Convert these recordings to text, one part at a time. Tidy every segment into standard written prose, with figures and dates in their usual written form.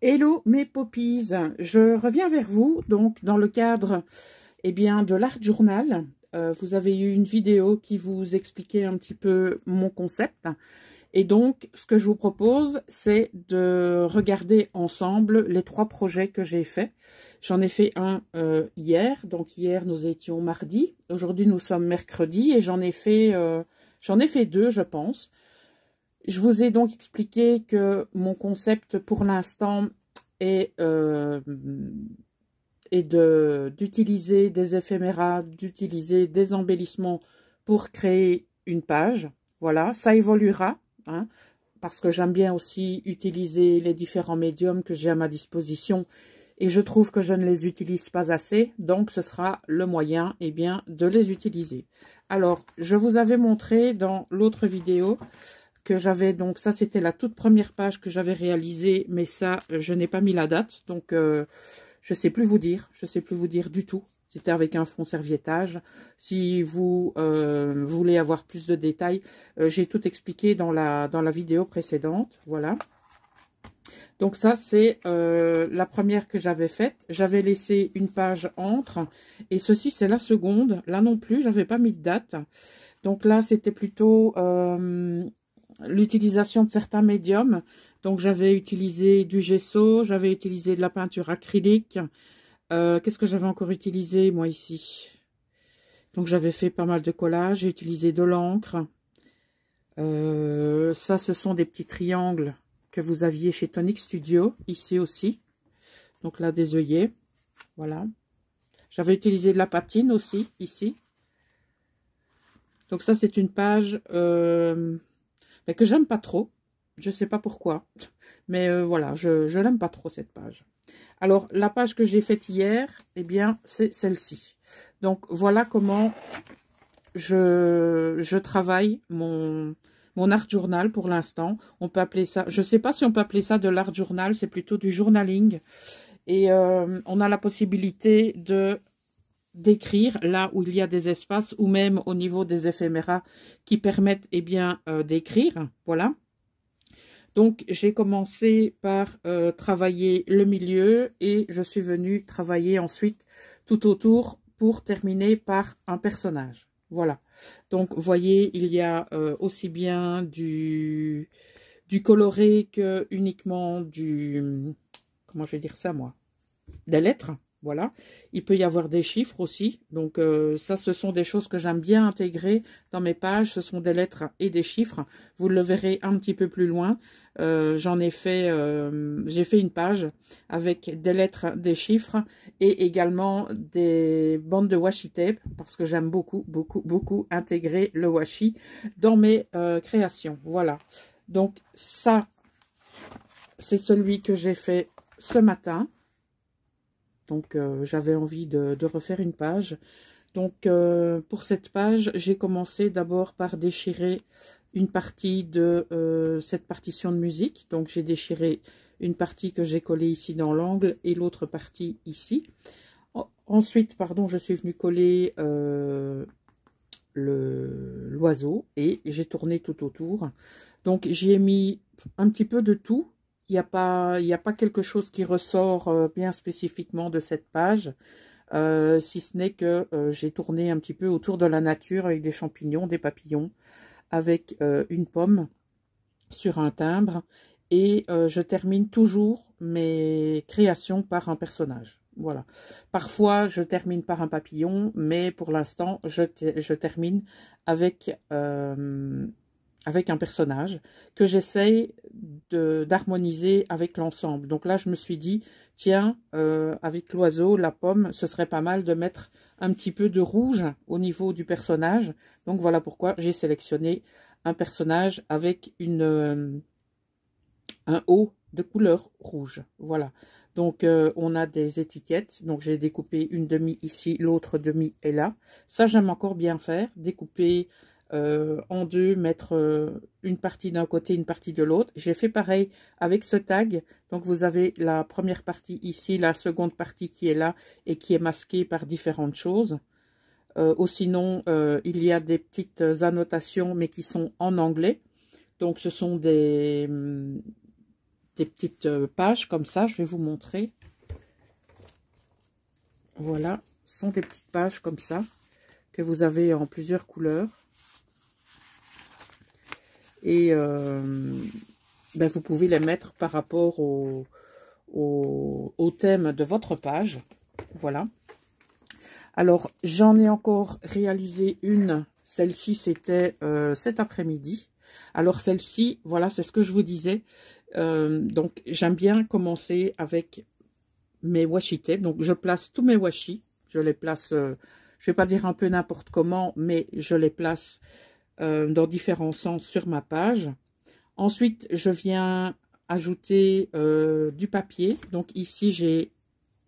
Hello mes poppies, je reviens vers vous donc dans le cadre de l'Art Journal. Vous avez eu une vidéo qui vous expliquait un petit peu mon concept. Et donc, ce que je vous propose, c'est de regarder ensemble les 3 projets que j'ai faits. J'en ai fait un hier, donc hier nous étions mardi. Aujourd'hui nous sommes mercredi et j'en ai fait 2, je pense. Je vous ai donc expliqué que mon concept pour l'instant est d'utiliser des éphéméras, d'utiliser des embellissements pour créer une page. Voilà, ça évoluera, hein, parce que j'aime bien aussi utiliser les différents médiums que j'ai à ma disposition et je trouve que je ne les utilise pas assez, donc ce sera le moyen de les utiliser. Alors, je vous avais montré dans l'autre vidéo que j'avais, donc ça c'était la toute première page que j'avais réalisée, mais ça je n'ai pas mis la date, donc je sais plus vous dire du tout. C'était avec un fond serviettage. Si vous voulez avoir plus de détails, j'ai tout expliqué dans la vidéo précédente, voilà. Donc ça c'est la première que j'avais faite. J'avais laissé une page entre, et ceci c'est la seconde. Là non plus, j'avais pas mis de date. Donc là c'était plutôt l'utilisation de certains médiums. Donc j'avais utilisé du gesso, j'avais utilisé de la peinture acrylique. Qu'est-ce que j'avais encore utilisé moi ici? Donc j'avais fait pas mal de collages, j'ai utilisé de l'encre. Ça ce sont des petits triangles que vous aviez chez Tonic Studio, ici aussi. Donc là des œillets, voilà. J'avais utilisé de la patine aussi, ici. Donc ça c'est une page que j'aime pas trop. Je sais pas pourquoi, mais voilà, je l'aime pas trop cette page. Alors la page que j'ai faite hier, c'est celle-ci. Donc voilà comment je travaille mon art journal pour l'instant. On peut appeler ça, je sais pas si on peut appeler ça de l'art journal, c'est plutôt du journaling. Et on a la possibilité d'écrire là où il y a des espaces, ou même au niveau des éphéméras qui permettent d'écrire, voilà. Donc j'ai commencé par travailler le milieu et je suis venue travailler ensuite tout autour pour terminer par un personnage, voilà. Donc vous voyez, il y a aussi bien du coloré que uniquement comment je vais dire ça moi, des lettres. Voilà, il peut y avoir des chiffres aussi, donc ça ce sont des choses que j'aime bien intégrer dans mes pages, ce sont des lettres et des chiffres, vous le verrez un petit peu plus loin. J'ai fait une page avec des lettres, des chiffres et également des bandes de washi tape, parce que j'aime beaucoup intégrer le washi dans mes créations, voilà. Donc ça, c'est celui que j'ai fait ce matin. Donc, j'avais envie de refaire une page. Donc, pour cette page, j'ai commencé d'abord par déchirer une partie de cette partition de musique. Donc, j'ai déchiré une partie que j'ai collée ici dans l'angle et l'autre partie ici. Ensuite, pardon, je suis venue coller l'oiseau et j'ai tourné tout autour. Donc, j'y ai mis un petit peu de tout. Il n'y a pas quelque chose qui ressort bien spécifiquement de cette page, si ce n'est que j'ai tourné un petit peu autour de la nature avec des champignons, des papillons, avec une pomme sur un timbre. Et je termine toujours mes créations par un personnage. Voilà. Parfois, je termine par un papillon, mais pour l'instant, je termine avec un personnage que j'essaye d'harmoniser avec l'ensemble. Donc là, je me suis dit, tiens, avec l'oiseau, la pomme, ce serait pas mal de mettre un petit peu de rouge au niveau du personnage. Donc voilà pourquoi j'ai sélectionné un personnage avec un haut de couleur rouge. Voilà. Donc on a des étiquettes. Donc j'ai découpé une demi ici, l'autre demi est là. Ça, j'aime encore bien faire, découper en deux, mettre une partie d'un côté, une partie de l'autre. J'ai fait pareil avec ce tag. Donc vous avez la première partie ici, la seconde partie qui est là et qui est masquée par différentes choses. Ou sinon, il y a des petites annotations mais qui sont en anglais. Donc ce sont des petites pages comme ça. Je vais vous montrer. Voilà, ce sont des petites pages comme ça que vous avez en plusieurs couleurs. Et ben, vous pouvez les mettre par rapport au thème de votre page. Voilà. Alors, j'en ai encore réalisé une. Celle-ci, c'était cet après-midi. Alors, celle-ci, voilà, c'est ce que je vous disais. Donc, j'aime bien commencer avec mes washi tape. Donc, je place tous mes washi. Je les place, je vais pas dire un peu n'importe comment, mais je les place dans différents sens sur ma page. Ensuite, je viens ajouter du papier. Donc, ici, j'ai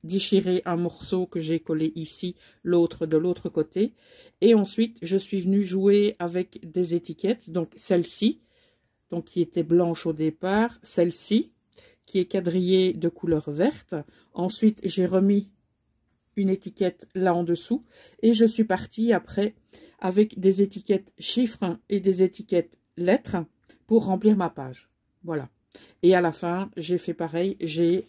déchiré un morceau que j'ai collé ici, l'autre de l'autre côté. Et ensuite, je suis venue jouer avec des étiquettes. Donc, celle-ci, donc qui était blanche au départ. Celle-ci, qui est quadrillée de couleur verte. Ensuite, j'ai remis une étiquette là en dessous. Et je suis partie après avec des étiquettes chiffres et des étiquettes lettres pour remplir ma page. Voilà. Et à la fin, j'ai fait pareil. J'ai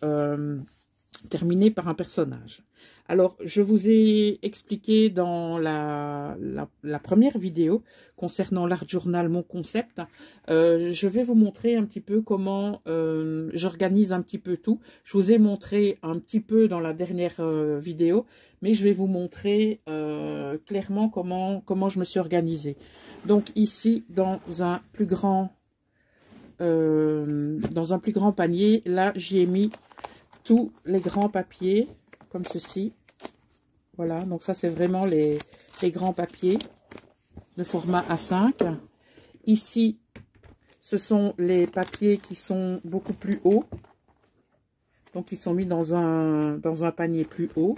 terminé par un personnage. Alors, je vous ai expliqué dans la première vidéo concernant l'Art Journal, mon concept. Je vais vous montrer un petit peu comment j'organise un petit peu tout. Je vous ai montré un petit peu dans la dernière vidéo, mais je vais vous montrer clairement comment je me suis organisée. Donc ici, dans un plus grand panier, là, j'y ai mis tous les grands papiers, comme ceci. Voilà, donc ça, c'est vraiment les grands papiers de format A5. Ici, ce sont les papiers qui sont beaucoup plus hauts. Donc, ils sont mis dans un panier plus haut.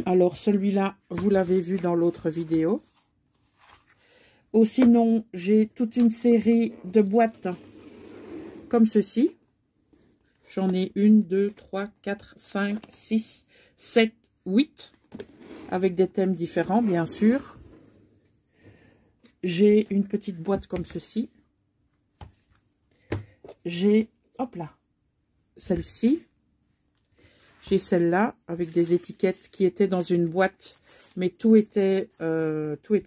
Alors, celui-là, vous l'avez vu dans l'autre vidéo. Ou sinon, j'ai toute une série de boîtes comme ceci. J'en ai 1, 2, 3, 4, 5, 6, 7, 8. Avec des thèmes différents, bien sûr. J'ai une petite boîte comme ceci. J'ai, hop là, celle-ci. J'ai celle-là avec des étiquettes qui étaient dans une boîte, mais tout était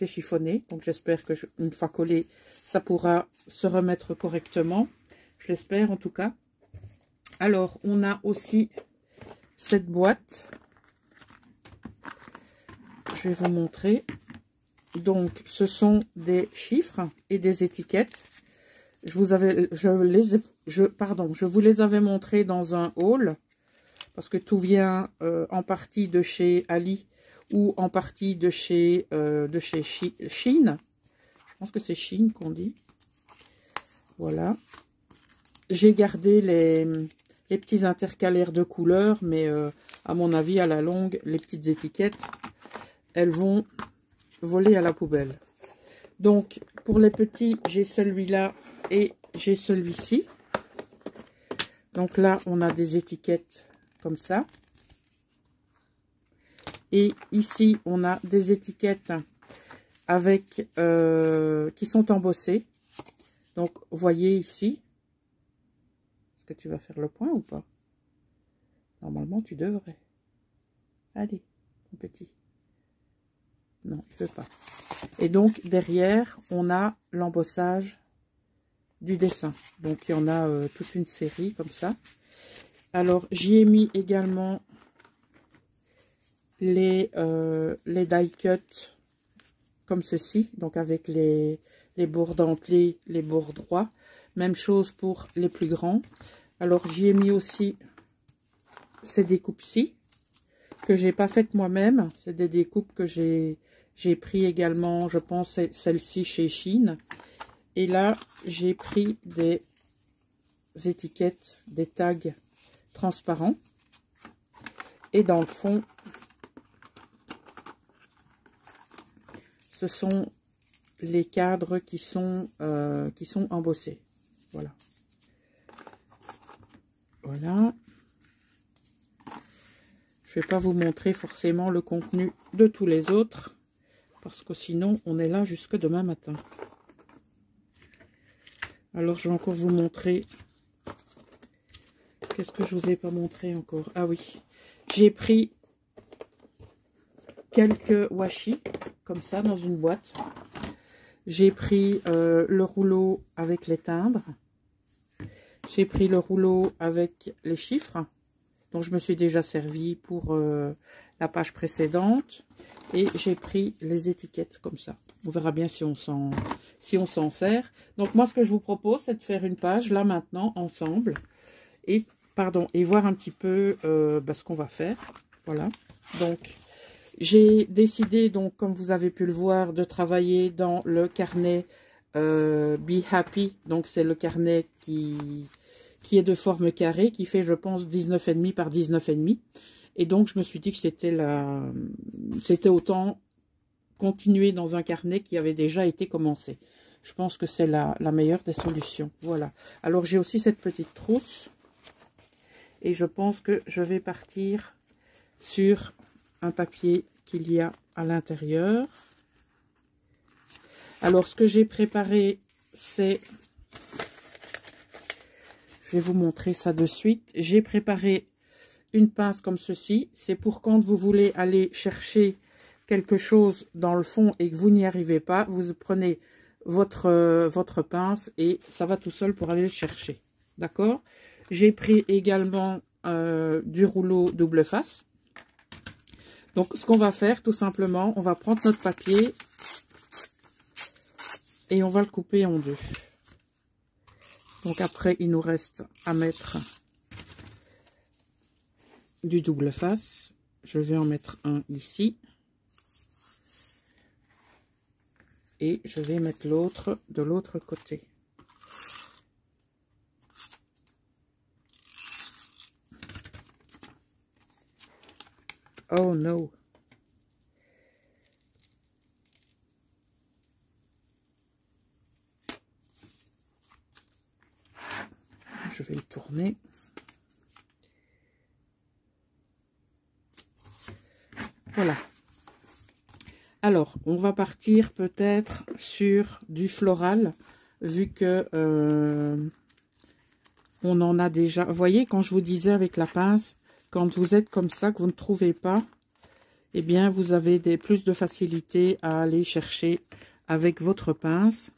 chiffonné. Donc j'espère que une fois collé, ça pourra se remettre correctement. Je l'espère en tout cas. Alors, on a aussi cette boîte. Je vais vous montrer. Donc, ce sont des chiffres et des étiquettes. Je vous les avais montrés dans un haul. Parce que tout vient en partie de chez Ali ou en partie de chez Shein. Je pense que c'est Shein qu'on dit. Voilà. J'ai gardé les petits intercalaires de couleurs, mais à mon avis, à la longue, les petites étiquettes, elles vont voler à la poubelle. Donc, pour les petits, j'ai celui-là et j'ai celui-ci. Donc là, on a des étiquettes comme ça. Et ici, on a des étiquettes avec qui sont embossées. Donc, vous voyez ici. Est-ce que tu vas faire le point ou pas? Normalement, tu devrais. Allez, mon petit. Non, il ne veut pas. Et donc, derrière, on a l'embossage du dessin. Donc, il y en a toute une série comme ça. Alors, j'y ai mis également les die cut comme ceci. Donc, avec les bords dentelés, les bords droits. Même chose pour les plus grands. Alors, j'y ai mis aussi ces découpes-ci que j'ai pas faites moi-même. C'est des découpes que j'ai pris également, je pense, celle-ci chez Shein. Et là, j'ai pris des étiquettes, des tags transparents. Et dans le fond, ce sont les cadres qui sont embossés. Voilà. Voilà. Je ne vais pas vous montrer forcément le contenu de tous les autres, parce que sinon, on est là jusque demain matin. Alors, je vais encore vous montrer qu'est-ce que je vous ai pas montré encore? Ah oui, j'ai pris quelques washi, comme ça, dans une boîte. J'ai pris le rouleau avec les timbres. J'ai pris le rouleau avec les chiffres, dont je me suis déjà servi pour la page précédente. Et j'ai pris les étiquettes comme ça. On verra bien si on s'en sert. Donc moi, ce que je vous propose, c'est de faire une page là maintenant ensemble. Et voir un petit peu ce qu'on va faire. Voilà. Donc, j'ai décidé, donc, comme vous avez pu le voir, de travailler dans le carnet Be Happy. Donc, c'est le carnet qui est de forme carrée, qui fait, je pense, 19,5 par 19,5. Et donc, je me suis dit que c'était autant continuer dans un carnet qui avait déjà été commencé. Je pense que c'est la meilleure des solutions. Voilà. Alors, j'ai aussi cette petite trousse. Et je pense que je vais partir sur un papier qu'il y a à l'intérieur. Alors, ce que j'ai préparé, c'est... Je vais vous montrer ça de suite. J'ai préparé une pince comme ceci. C'est pour quand vous voulez aller chercher quelque chose dans le fond et que vous n'y arrivez pas, vous prenez votre pince et ça va tout seul pour aller le chercher. D'accord? J'ai pris également du rouleau double face. Donc, ce qu'on va faire, tout simplement, on va prendre notre papier et on va le couper en deux. Donc, après, il nous reste à mettre du double face. Je vais en mettre un ici. Et je vais mettre l'autre de l'autre côté. Oh no! Je vais le tourner. Voilà. Alors, on va partir peut-être sur du floral, vu que on en a déjà. Vous voyez, quand je vous disais avec la pince, quand vous êtes comme ça, que vous ne trouvez pas, eh bien, vous avez plus de facilité à aller chercher avec votre pince.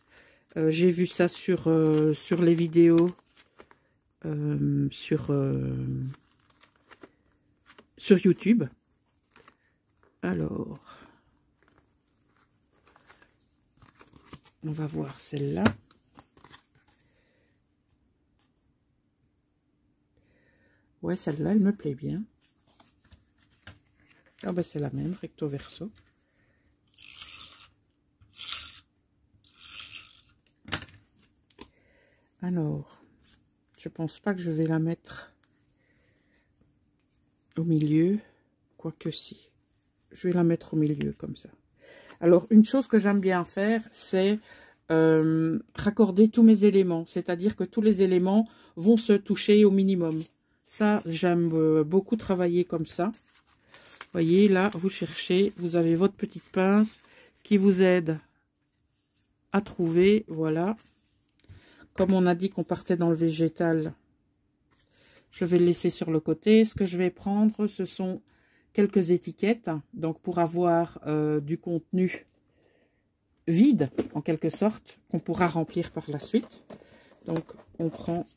J'ai vu ça sur les vidéos, sur YouTube. Alors, on va voir celle-là. Ouais, celle-là, elle me plaît bien. Ah ben, c'est la même, recto verso. Alors, je pense pas que je vais la mettre au milieu, quoique si. Je vais la mettre au milieu, comme ça. Alors, une chose que j'aime bien faire, c'est raccorder tous mes éléments. C'est-à-dire que tous les éléments vont se toucher au minimum. Ça, j'aime beaucoup travailler comme ça. Vous voyez, là, vous cherchez, vous avez votre petite pince qui vous aide à trouver, voilà. Comme on a dit qu'on partait dans le végétal, je vais le laisser sur le côté. Ce que je vais prendre, ce sont quelques étiquettes, donc pour avoir du contenu vide, en quelque sorte, qu'on pourra remplir par la suite. Donc, on prend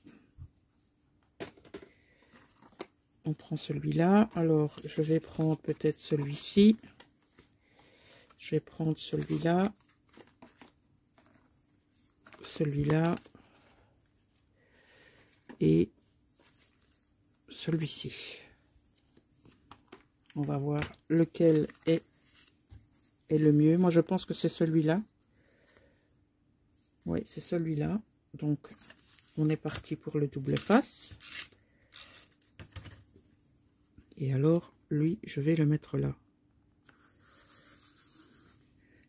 celui-là. Alors, je vais prendre peut-être celui-ci. Je vais prendre celui-là. Celui-là. Et celui-ci. On va voir lequel est le mieux. Moi, je pense que c'est celui-là. Oui, c'est celui-là. Donc, on est parti pour le double face. Et alors, lui, je vais le mettre là.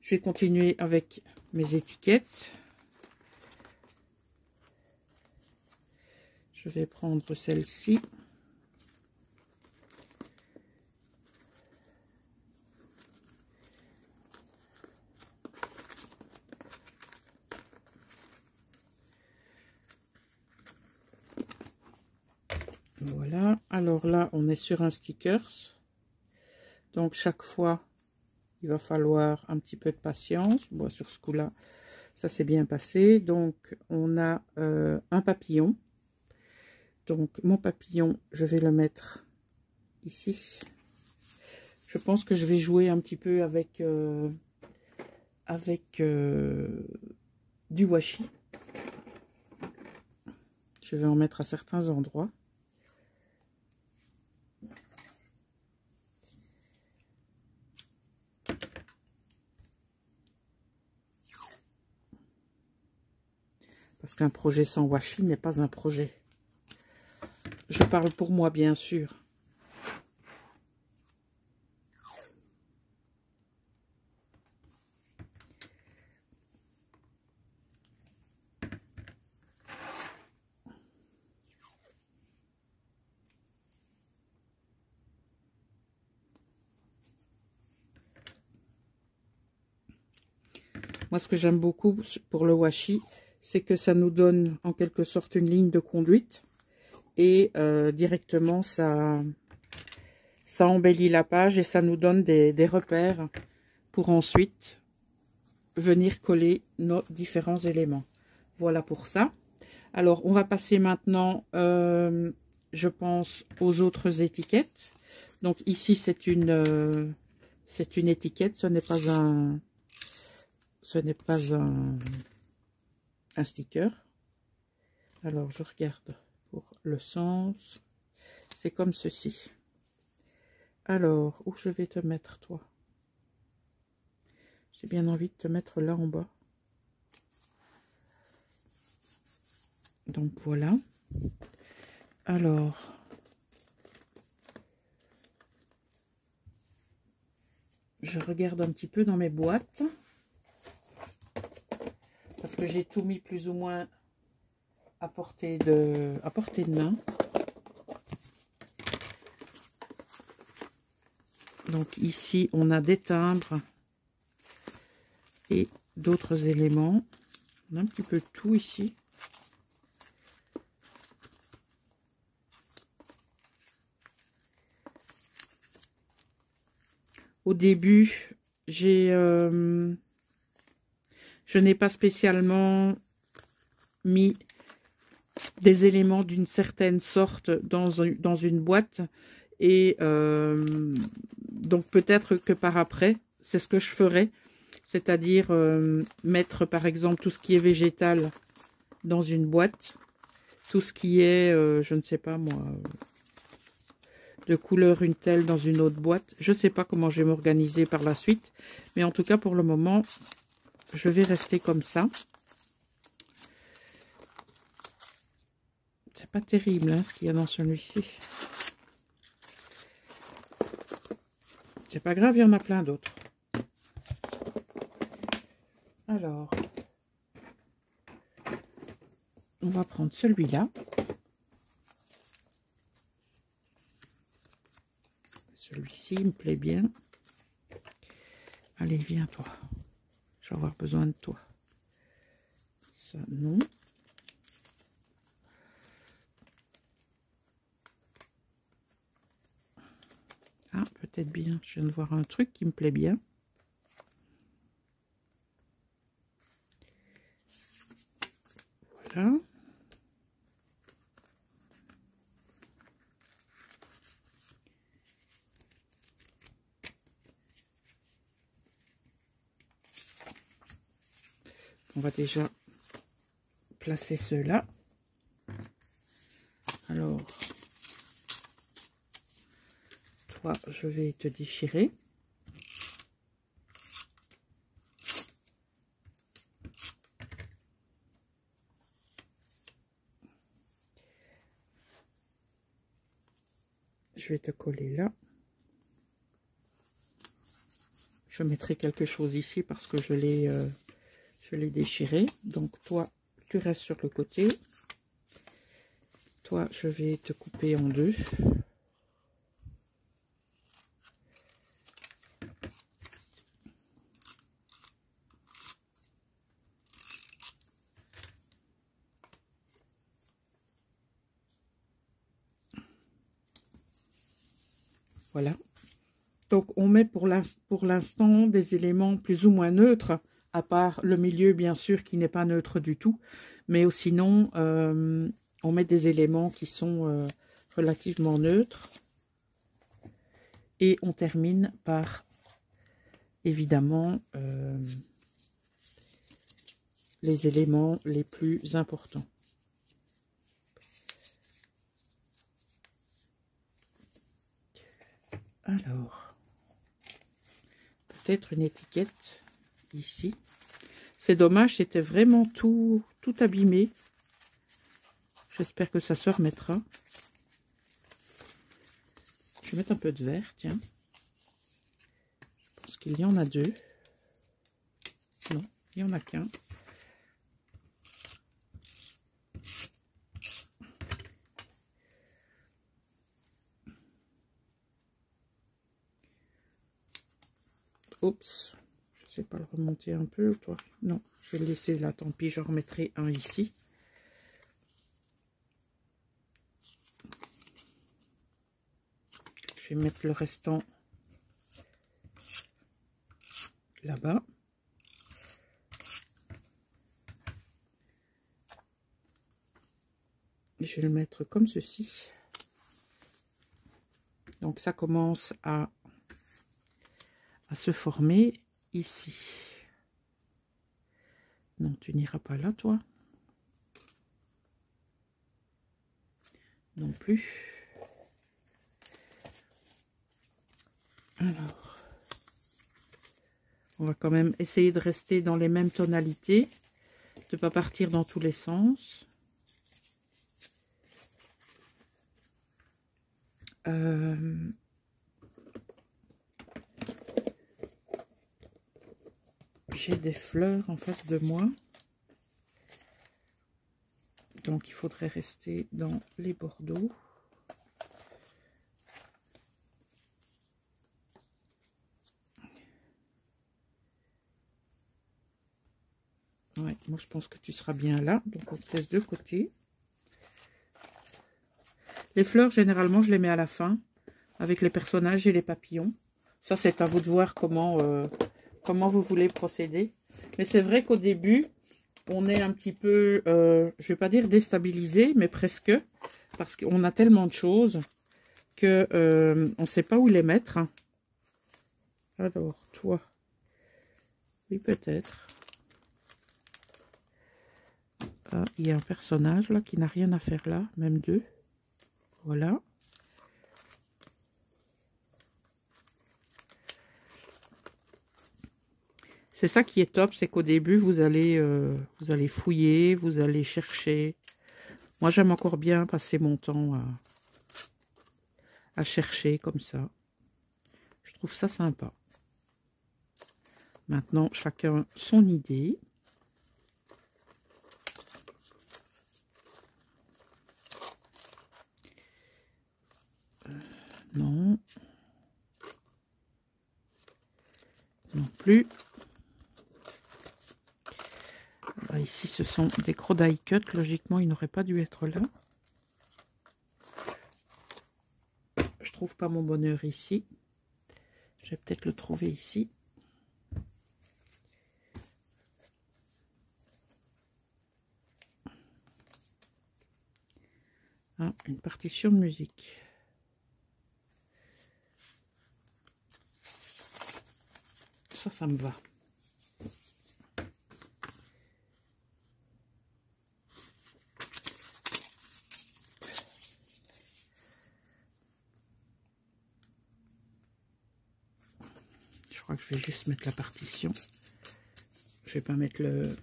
Je vais continuer avec mes étiquettes. Je vais prendre celle-ci. Voilà, alors là on est sur un sticker, donc chaque fois il va falloir un petit peu de patience. Bon, sur ce coup là ça s'est bien passé. Donc on a un papillon, donc mon papillon je vais le mettre ici. Je pense que je vais jouer un petit peu avec du washi. Je vais en mettre à certains endroits. Parce qu'un projet sans washi n'est pas un projet. Je parle pour moi, bien sûr. Moi, ce que j'aime beaucoup pour le washi, c'est que ça nous donne en quelque sorte une ligne de conduite. Et directement, ça embellit la page et ça nous donne des repères pour ensuite venir coller nos différents éléments. Voilà pour ça. Alors, on va passer maintenant, je pense, aux autres étiquettes. Donc ici, c'est une étiquette, ce n'est pas un sticker. Alors, je regarde pour le sens. C'est comme ceci. Alors, où je vais te mettre, toi? J'ai bien envie de te mettre là en bas. Donc, voilà. Alors, je regarde un petit peu dans mes boîtes. Parce que j'ai tout mis plus ou moins à portée de main. Donc ici, on a des timbres et d'autres éléments. On a un petit peu de tout ici. Au début, je n'ai pas spécialement mis des éléments d'une certaine sorte dans une boîte. Et donc peut-être que par après, c'est ce que je ferai. C'est-à-dire mettre par exemple tout ce qui est végétal dans une boîte. Tout ce qui est, je ne sais pas moi, de couleur une telle dans une autre boîte. Je ne sais pas comment je vais m'organiser par la suite. Mais en tout cas, pour le moment, je vais rester comme ça. C'est pas terrible hein, ce qu'il y a dans celui-ci. C'est pas grave, il y en a plein d'autres. Alors, on va prendre celui-là. Celui-ci me plaît bien. Allez, viens toi. Je vais avoir besoin de toi. Ça, non. Ah, peut-être bien. Je viens de voir un truc qui me plaît bien. Voilà. On va déjà placer ceux-là. Alors, toi, je vais te déchirer. Je vais te coller là. Je mettrai quelque chose ici parce que je l'ai déchiré. Donc toi, tu restes sur le côté. Toi, je vais te couper en deux. Voilà. Donc, on met pour l'instant des éléments plus ou moins neutres, à part le milieu, bien sûr, qui n'est pas neutre du tout. Mais sinon, on met des éléments qui sont relativement neutres. Et on termine par, évidemment, les éléments les plus importants. Alors, peut-être une étiquette ici. C'est dommage, c'était vraiment tout abîmé. J'espère que ça se remettra. Je vais mettre un peu de vert, tiens. Je pense qu'il y en a deux. Non, il n'y en a qu'un. Oups, je ne sais pas le remonter un peu, toi. Non, je vais le laisser là, tant pis, je remettrai un ici. Je vais mettre le restant là-bas. Je vais le mettre comme ceci. Donc ça commence à se former ici. Non, tu n'iras pas là, toi. Non plus. Alors, on va quand même essayer de rester dans les mêmes tonalités, de ne pas partir dans tous les sens. J'ai des fleurs en face de moi. Donc, il faudrait rester dans les bordeaux. Ouais, moi, je pense que tu seras bien là. Donc, on te laisse de côté. Les fleurs, généralement, je les mets à la fin, avec les personnages et les papillons. Ça, c'est à vous de voir comment vous voulez procéder. Mais c'est vrai qu'au début, on est un petit peu, je vais pas dire déstabilisé, mais presque, parce qu'on a tellement de choses que on ne sait pas où les mettre. Alors, toi, oui, peut-être. Ah, il y a un personnage là qui n'a rien à faire là, même deux. Voilà. C'est ça qui est top, c'est qu'au début, vous allez fouiller, vous allez chercher. Moi, j'aime encore bien passer mon temps à chercher comme ça. Je trouve ça sympa. Maintenant, chacun son idée. Non. Non plus. Là, ici, ce sont des die cut. Logiquement, ils n'auraient pas dû être là. Je trouve pas mon bonheur ici. Je vais peut-être le trouver ici. Ah, une partition de musique. Ça me va. Je crois que je vais juste mettre la partition. Je vais pas mettre le...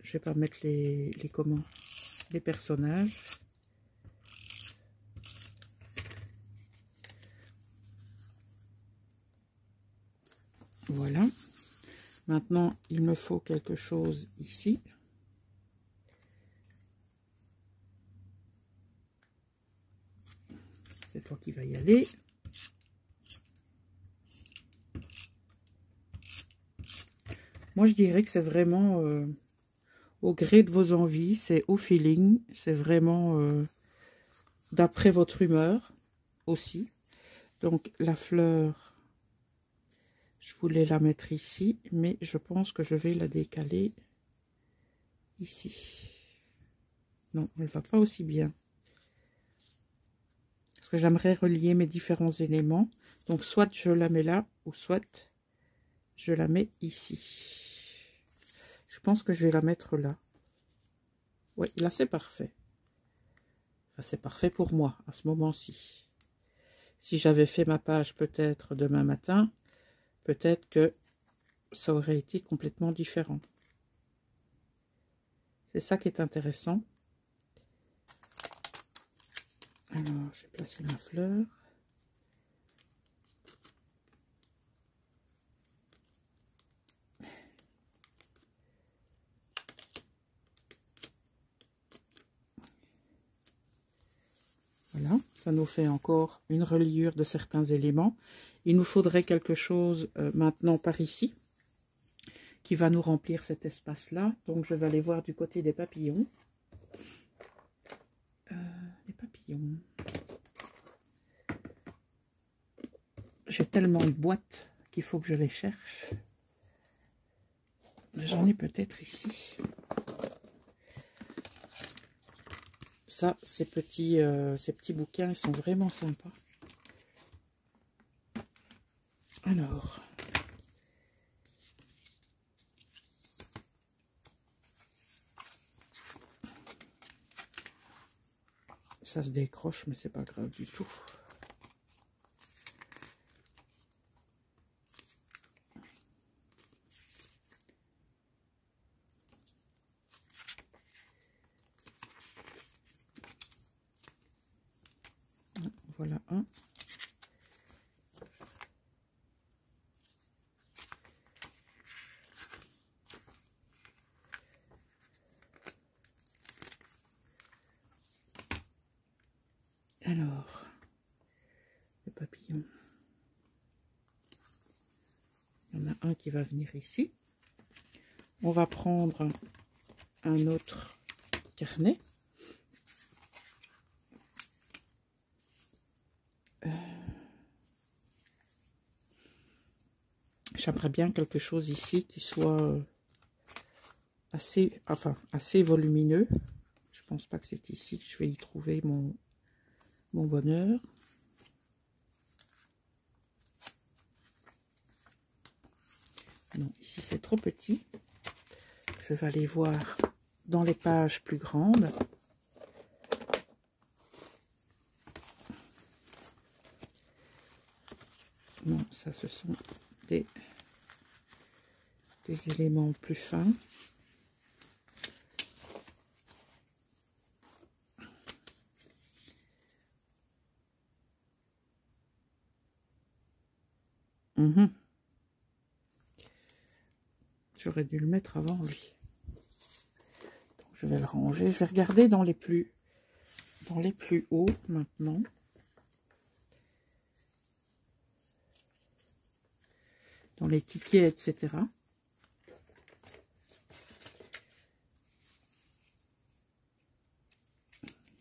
Je vais pas mettre les comment? Les personnages. Voilà. Maintenant, il me faut quelque chose ici. C'est toi qui vas y aller. Moi, je dirais que c'est vraiment au gré de vos envies, c'est au feeling, c'est vraiment d'après votre humeur. aussi. Donc la fleur, je voulais la mettre ici, mais je pense que je vais la décaler ici. Non, elle ne va pas aussi bien. Parce que j'aimerais relier mes différents éléments. Donc soit je la mets là, ou soit je la mets ici. Je pense que je vais la mettre là. Oui, là c'est parfait. Enfin, c'est parfait pour moi, à ce moment-ci. Si j'avais fait ma page peut-être demain matin, peut-être que ça aurait été complètement différent. C'est ça qui est intéressant. Alors, j'ai placé ma fleur. Voilà, ça nous fait encore une reliure de certains éléments. Il nous faudrait quelque chose maintenant par ici, qui va nous remplir cet espace-là. Donc, je vais aller voir du côté des papillons. Les papillons. J'ai tellement de boîtes qu'il faut que je les cherche. J'en ai peut-être ici. Ça, ces petits bouquins, ils sont vraiment sympas. Alors, ça se décroche, mais c'est pas grave du tout. Voilà un. Alors, le papillon. Il y en a un qui va venir ici. On va prendre un autre carnet. J'aimerais bien quelque chose ici qui soit assez volumineux. Je pense pas que c'est ici que je vais y trouver mon bonheur. Non, ici c'est trop petit. Je vais aller voir dans les pages plus grandes. Non, ça ce sont des éléments plus fins. J'aurais dû le mettre avant lui. Donc je vais le ranger. Je vais regarder dans les plus hauts maintenant. Dans les tickets, etc.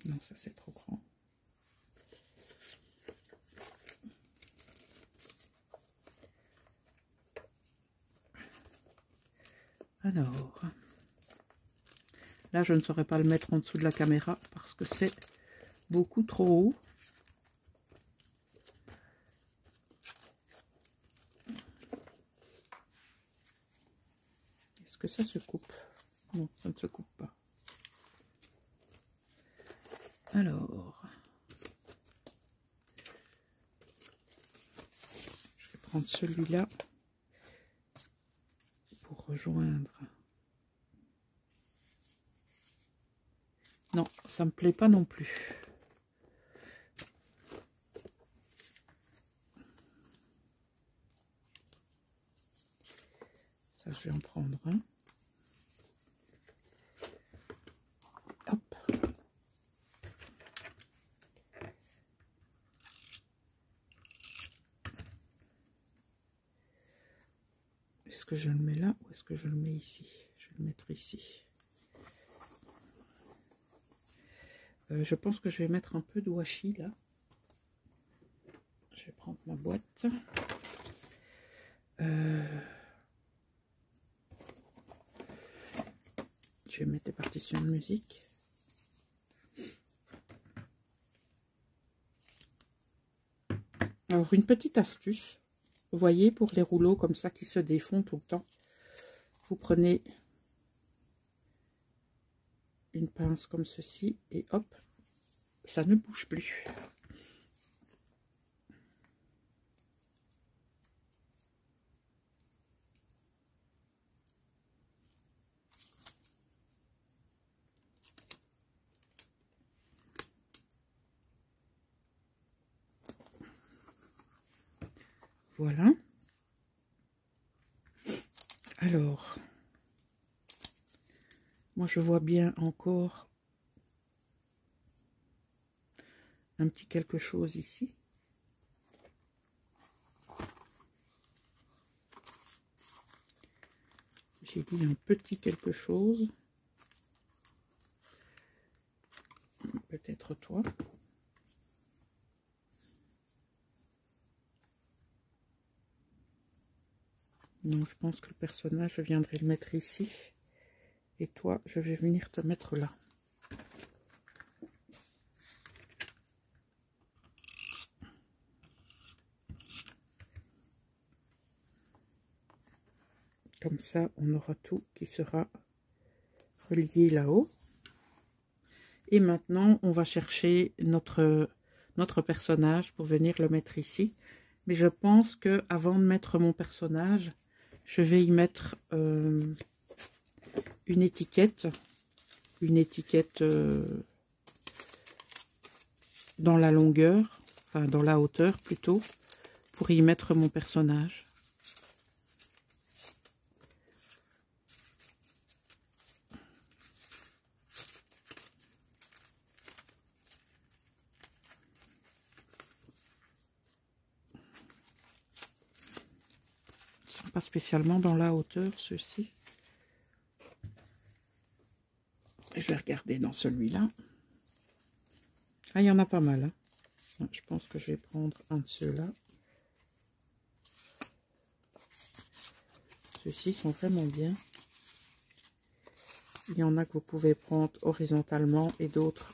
Non, ça c'est trop grand. Alors, là je ne saurais pas le mettre en dessous de la caméra parce que c'est beaucoup trop haut. Est-ce que ça se coupe? Non, ça ne se coupe pas. Alors, je vais prendre celui-là pour rejoindre. Non, ça me plaît pas non plus. Ça, je vais en prendre un. Hop. Est-ce que je le mets là ou est-ce que je le mets ici? Je vais le mettre ici. Je pense que je vais mettre un peu de washi là. je vais prendre ma boîte. Je vais mettre des partitions de musique. Alors, une petite astuce, vous voyez, pour les rouleaux comme ça qui se défont tout le temps, vous prenez une pince comme ceci et hop, ça ne bouge plus. Voilà. Alors, moi je vois bien encore un petit quelque chose ici. J'ai dit un petit quelque chose. Peut-être toi. Non, je pense que le personnage, je viendrai le mettre ici. Et toi, je vais venir te mettre là. Comme ça, on aura tout qui sera relié là-haut. Et maintenant, on va chercher notre personnage pour venir le mettre ici. Mais je pense que avant de mettre mon personnage, je vais y mettre une étiquette dans la longueur, enfin dans la hauteur plutôt, pour y mettre mon personnage. Ils sont pas spécialement dans la hauteur, ceux-ci. Je vais regarder dans celui-là. Ah, il y en a pas mal. Hein. Je pense que je vais prendre un de ceux-là. Ceux-ci sont vraiment bien. Il y en a que vous pouvez prendre horizontalement et d'autres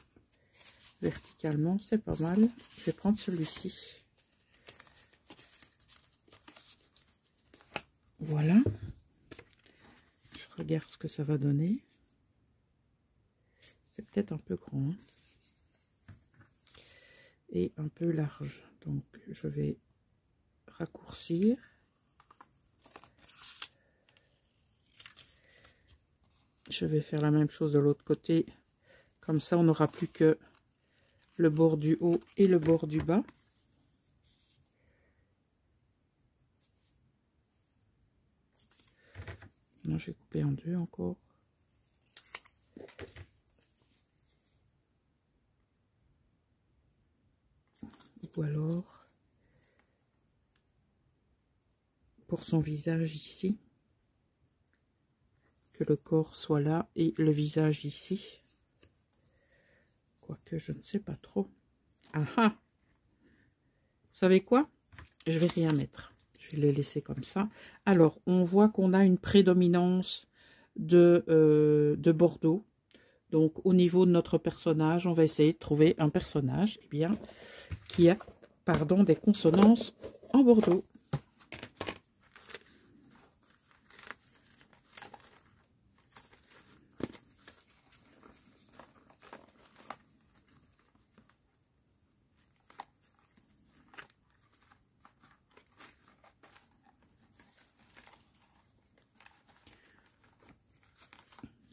verticalement. C'est pas mal. Je vais prendre celui-ci. Voilà. Je regarde ce que ça va donner. C'est peut-être un peu grand. Hein. Et un peu large, donc je vais raccourcir. Je vais faire la même chose de l'autre côté, comme ça on n'aura plus que le bord du haut et le bord du bas. Non, j'ai coupé en deux encore. Ou alors pour son visage ici, que le corps soit là et le visage ici. Quoique je ne sais pas trop. Ah ah! Vous savez quoi? Je vais rien mettre. Je vais les laisser comme ça. Alors, on voit qu'on a une prédominance de Bordeaux. Donc, au niveau de notre personnage, on va essayer de trouver un personnage bien, qui a des consonances en Bordeaux.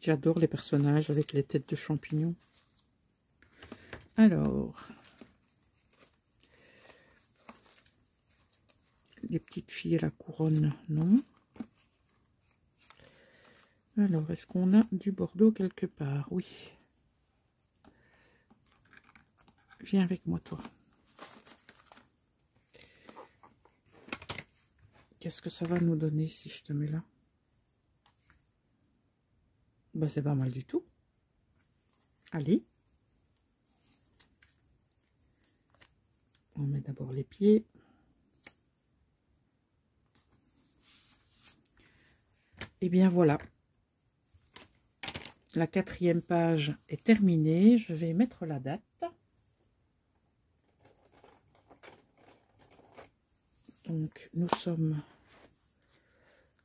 J'adore les personnages avec les têtes de champignons. Alors, les petites filles à la couronne, non. Alors, est-ce qu'on a du Bordeaux quelque part? Oui. Viens avec moi, toi. Qu'est-ce que ça va nous donner si je te mets là? Ben, c'est pas mal du tout. Allez. On met d'abord les pieds. Et bien voilà. La 4e page est terminée. Je vais mettre la date. Donc, nous sommes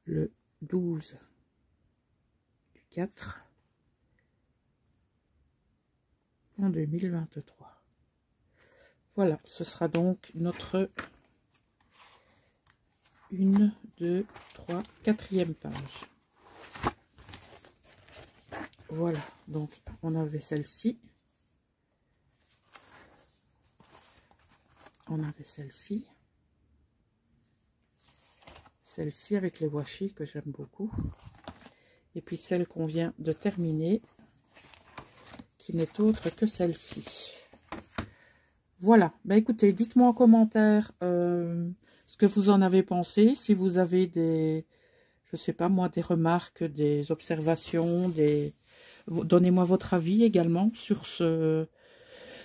le 12 du 4 en 2023. Voilà, ce sera donc notre 1, 2, 3, 4e page. Voilà, donc on avait celle-ci. On avait celle-ci. Celle-ci avec les washi que j'aime beaucoup. Et puis celle qu'on vient de terminer, qui n'est autre que celle-ci. Voilà, ben écoutez, dites-moi en commentaire ce que vous en avez pensé. Si vous avez des, je sais pas moi, des remarques, des observations, donnez-moi votre avis également sur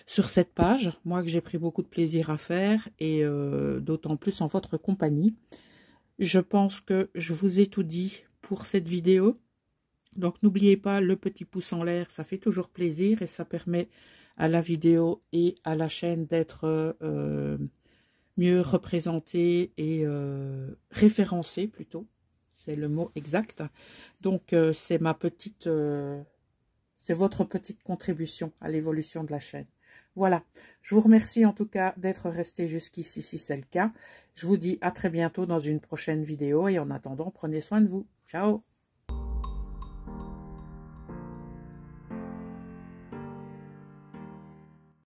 cette page. Moi que j'ai pris beaucoup de plaisir à faire et d'autant plus en votre compagnie. Je pense que je vous ai tout dit pour cette vidéo. Donc n'oubliez pas le petit pouce en l'air, ça fait toujours plaisir et ça permet à la vidéo et à la chaîne d'être mieux représentée et référencée plutôt. C'est le mot exact. Donc c'est ma petite, c'est votre petite contribution à l'évolution de la chaîne. Voilà, je vous remercie en tout cas d'être resté jusqu'ici si c'est le cas. Je vous dis à très bientôt dans une prochaine vidéo et en attendant, prenez soin de vous. Ciao!